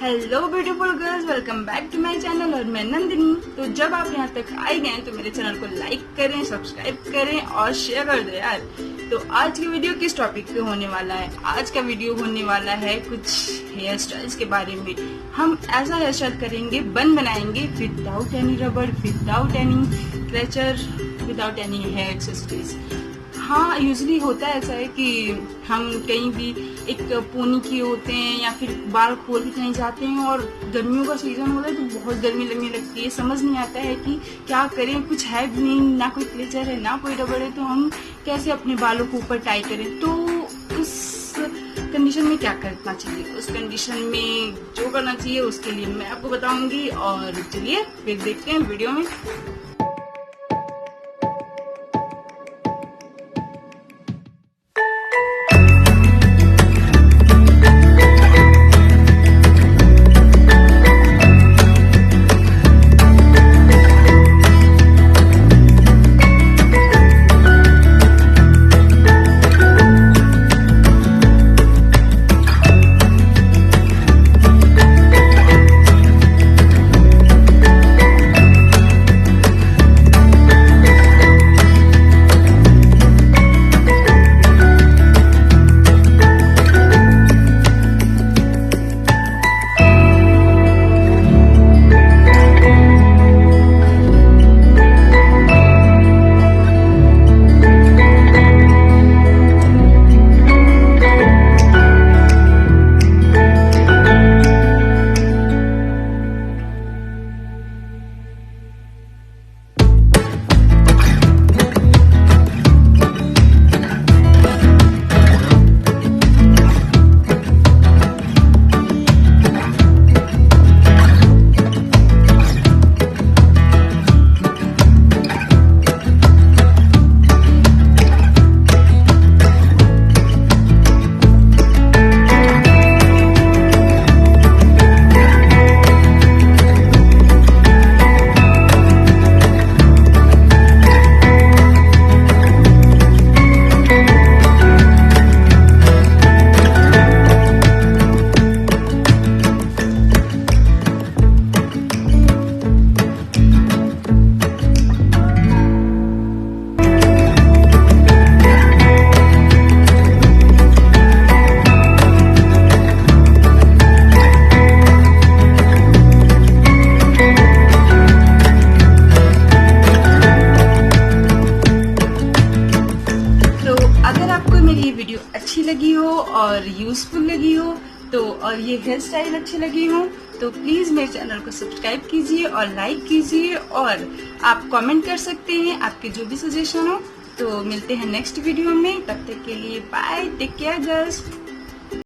Hello beautiful girls, welcome back to my channel और मैं नंदिनी। तो जब आप यहाँ तक आए गए तो मेरे चैनल को लाइक करें, सब्सक्राइब करें और शेयर कर दो यार। तो आज की वीडियो किस टॉपिक पे होने वाला है? आज का वीडियो होने वाला है कुछ हेयर स्टाइल्स के बारे में। हम ऐसा हेयर स्टाइल करेंगे, बन बनाएंगे without any rubber, without any clutcher, without any hair accessories. हाँ, यूजली होता है ऐसा है कि हम कहीं भी एक पोनी किए होते हैं या फिर बाल खोल के कहीं जाते हैं और गर्मियों का सीजन होता है तो बहुत गर्मी लगने लगती है। समझ नहीं आता है कि क्या करें, कुछ है भी नहीं, ना कोई क्लेचर है ना कोई रबड़ है, तो हम कैसे अपने बालों को ऊपर टाई करें। तो उस कंडीशन में क्या करना चाहिए, उस कंडीशन में जो करना चाहिए उसके लिए मैं आपको बताऊंगी। और चलिए फिर देखते हैं वीडियो में। वीडियो अच्छी लगी हो और यूजफुल लगी हो तो, और ये हेयर स्टाइल अच्छी लगी हो तो प्लीज मेरे चैनल को सब्सक्राइब कीजिए और लाइक कीजिए। और आप कमेंट कर सकते हैं आपके जो भी सजेशन हो। तो मिलते हैं नेक्स्ट वीडियो में, तब तक के लिए बाय, टेक केयर गर्ल्स।